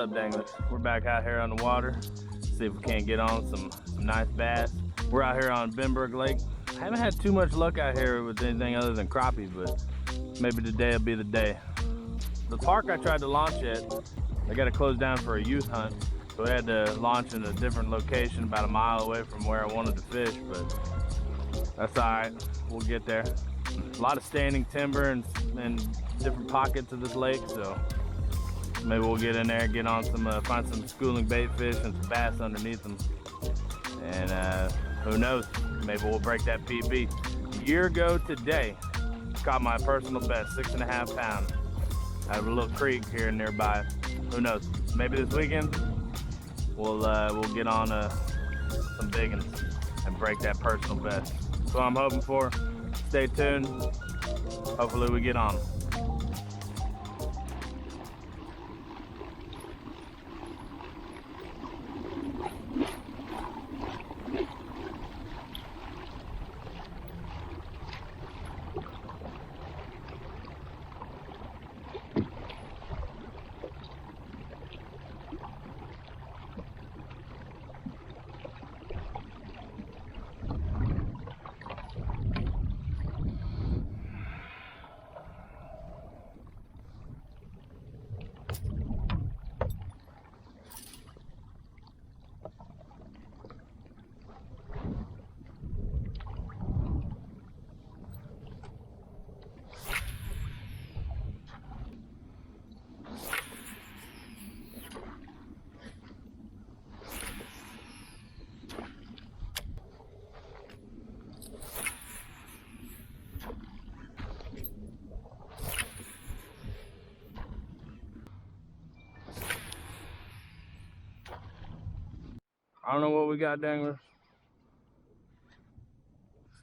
up, Danglers? We're back out here on the water. See if we can't get on some nice bass. We're out here on Benbrook Lake. I haven't had too much luck out here with anything other than crappies, but maybe today will be the day. The park I tried to launch at, I got to close down for a youth hunt, so we had to launch in a different location about a mile away from where I wanted to fish, but that's all right. We'll get there. A lot of standing timber and different pockets of this lake, so maybe we'll get in there and get on some, find some schooling bait fish and some bass underneath them. And who knows, maybe we'll break that PB. A year ago today, caught my personal best, 6.5 pounds. Out of a little creek here nearby. Who knows, maybe this weekend we'll get on some big ones and break that personal best. That's what I'm hoping for. Stay tuned. Hopefully we get on. I don't know what we got, Danglers.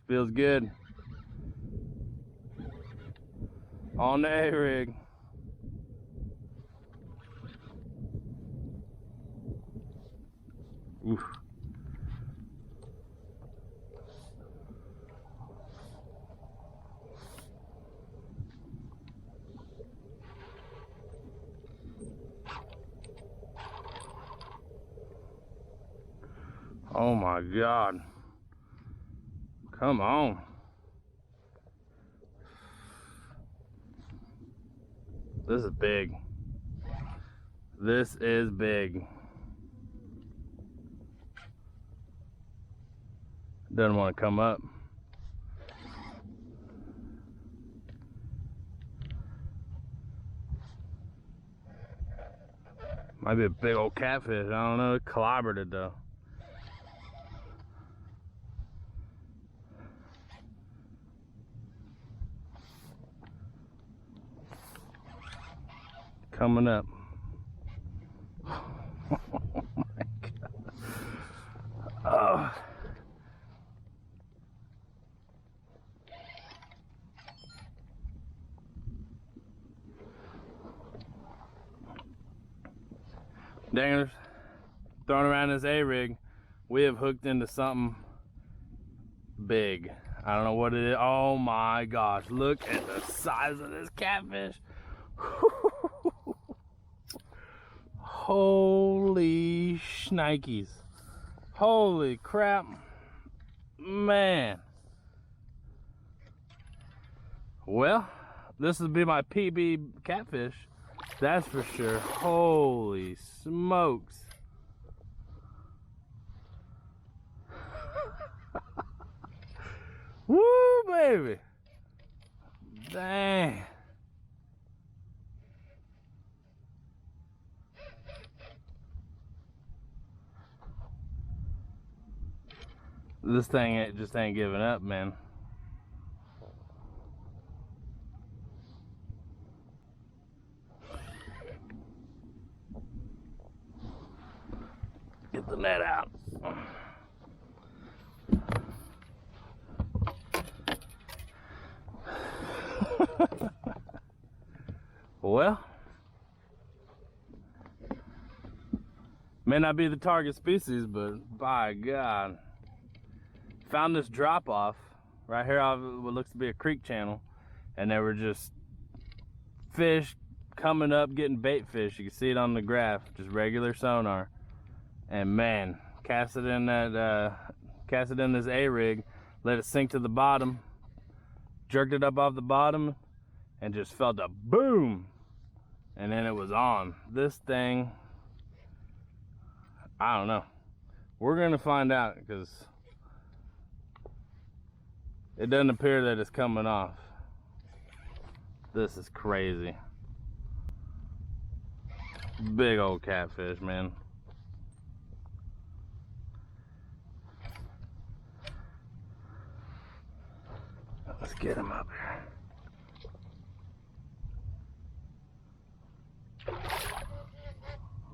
Feels good. On the A-rig. Oof. Oh my God. Come on. This is big. This is big. Doesn't want to come up. Might be a big old catfish. I don't know. It clobbered it though. Coming up. Oh my God. Oh. Danglers, throwing around this A-rig, we have hooked into something big. I don't know what it is. Oh my gosh, look at the size of this catfish. Holy shnikes. Holy crap. Man. Well, this will be my PB catfish. That's for sure. Holy smokes. Woo, baby. Dang. This thing just ain't giving up, man. Get the net out. Well, may not be the target species, but by God. Found this drop off right here off what looks to be a creek channel, and there were just fish coming up, getting bait fish. You can see it on the graph, just regular sonar. And man, cast it in this A-rig, let it sink to the bottom, jerked it up off the bottom, and just felt a boom. And then it was on. This thing, I don't know. We're gonna find out, because it doesn't appear that it's coming off. This is crazy. Big old catfish, man. Let's get him up here.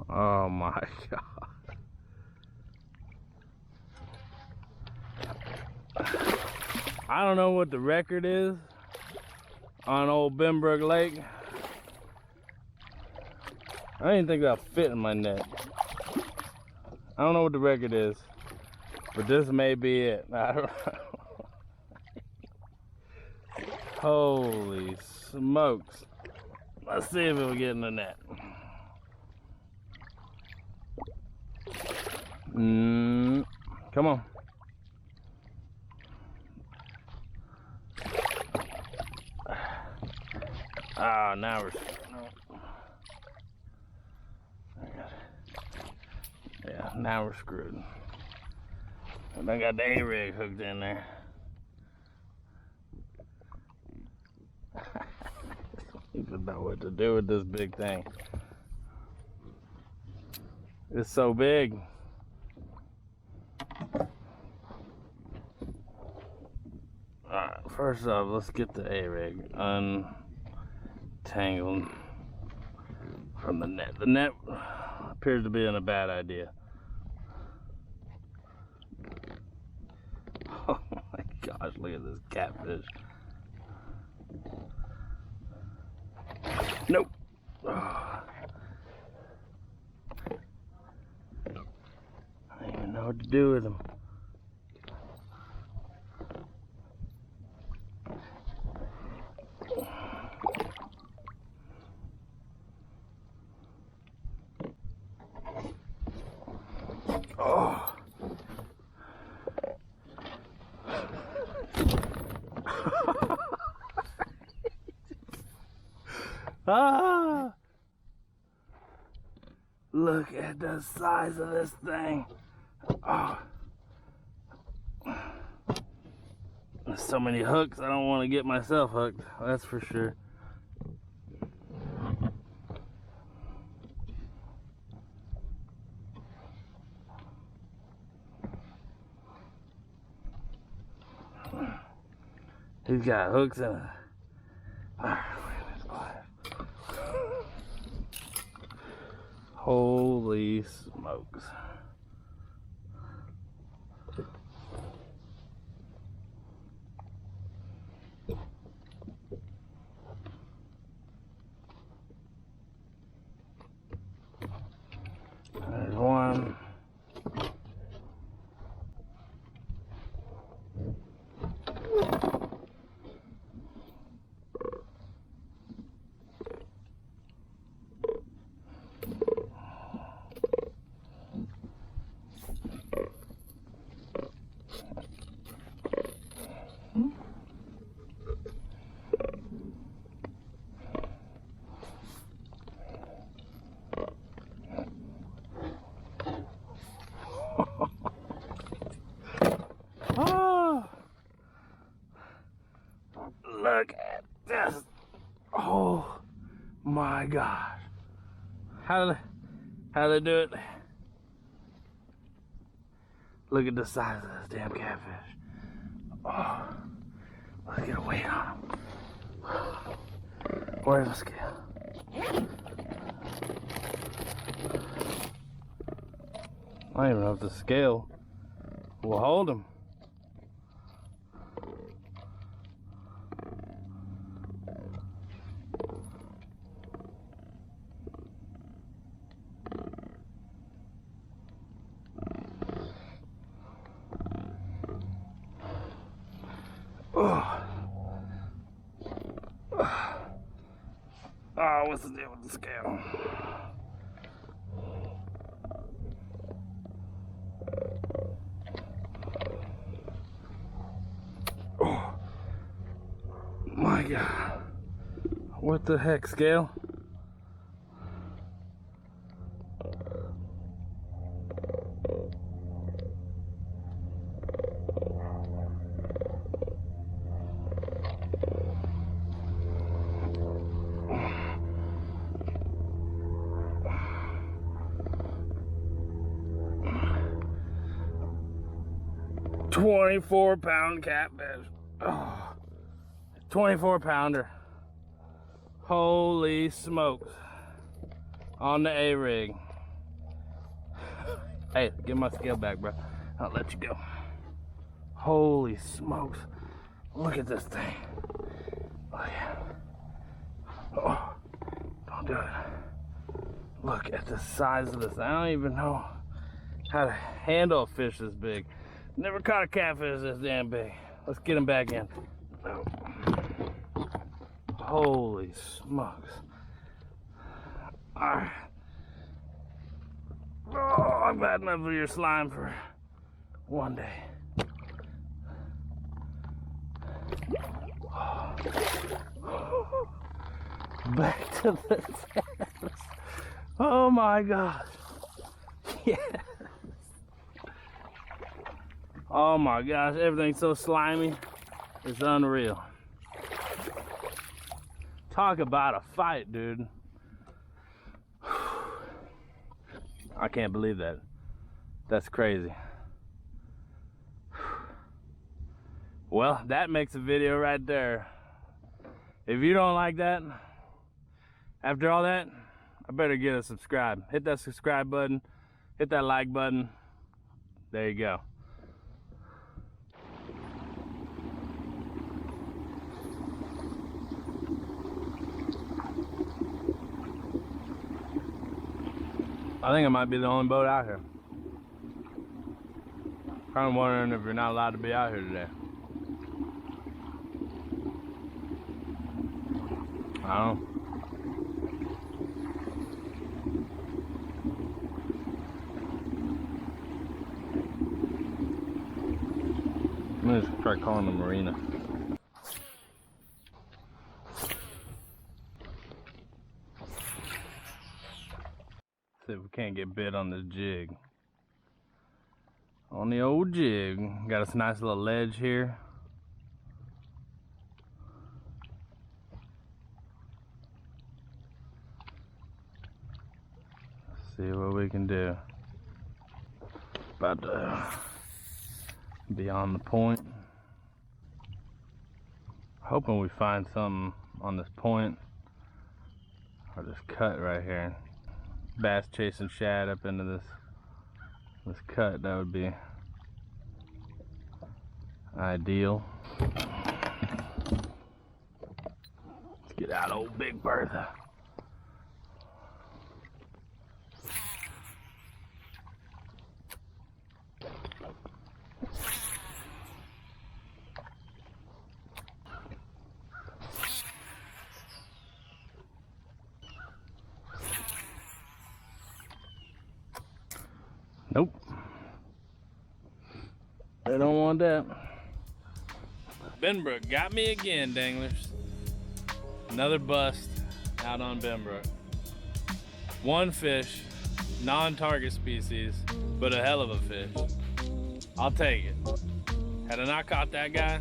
Oh my God. I don't know what the record is on old Benbrook Lake. I didn't think that'll fit in my net. I don't know what the record is, but this may be it. I don't know. Holy smokes. Let's see if it'll get in the net. Come on. Ah, now we're... Yeah, now we're screwed. I got the A-rig hooked in there. I don't even know what to do with this big thing. It's so big. Alright, first off, let's get the A-rig untangled from the net. The net appears to be in a bad idea. Oh my gosh, look at this catfish. Nope. Oh. I don't even know what to do with him. Oh. Ah! Look at the size of this thing. Oh. There's so many hooks, I don't want to get myself hooked, that's for sure. He's got hooks in it. Holy smokes. There's one. Look at this. Oh my gosh. How do they do it? Look at the size of this damn catfish. Oh, look at the weight on him. Where's the scale? I don't even know if the scale will hold him. Oh Oh, what's the deal with the scale? Oh my God. What the heck, scale? £24 catfish. Oh, 24-pounder. Holy smokes. On the A-rig. Hey, give my scale back, bro. I'll let you go. Holy smokes. Look at this thing. Oh, yeah. Oh, don't do it. Look at the size of this. I don't even know how to handle a fish this big. Never caught a catfish this damn big. Let's get him back in. Oh. Holy smokes. Alright. Oh, I've had enough of your slime for one day. Back to the test. Oh my gosh. Yeah. Oh my gosh, everything's so slimy. It's unreal. Talk about a fight, dude. I can't believe that. That's crazy. Well, that makes a video right there. If you don't like that, after all that, I better get a subscribe. Hit that subscribe button, hit that like button. There you go. I think I might be the only boat out here. Kind of wondering if you're not allowed to be out here today. I don't know. I'm gonna just try calling the marina. See if we can't get bit on this jig. On the old jig. Got us a nice little ledge here. Let's see what we can do. About to be on the point. Hoping we find something on this point or this cut right here. Bass chasing shad up into this cut, that would be ideal. Let's get out old Big Bertha. Nope. They don't want that. Benbrook got me again, danglers. Another bust out on Benbrook. One fish, non-target species, but a hell of a fish. I'll take it. Had I not caught that guy,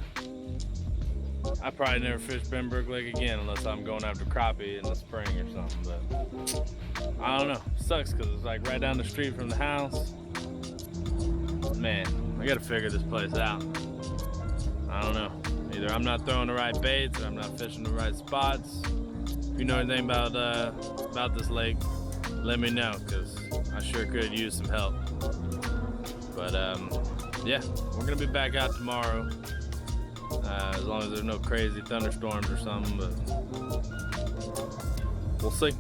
I probably never fished Benbrook Lake again unless I'm going after crappie in the spring or something. But I don't know. Sucks because it's like right down the street from the house. Man, I gotta figure this place out. I don't know. Either I'm not throwing the right baits or I'm not fishing the right spots. If you know anything about this lake, let me know, because I sure could use some help. But yeah, we're gonna be back out tomorrow. As long as there's no crazy thunderstorms or something, but we'll see.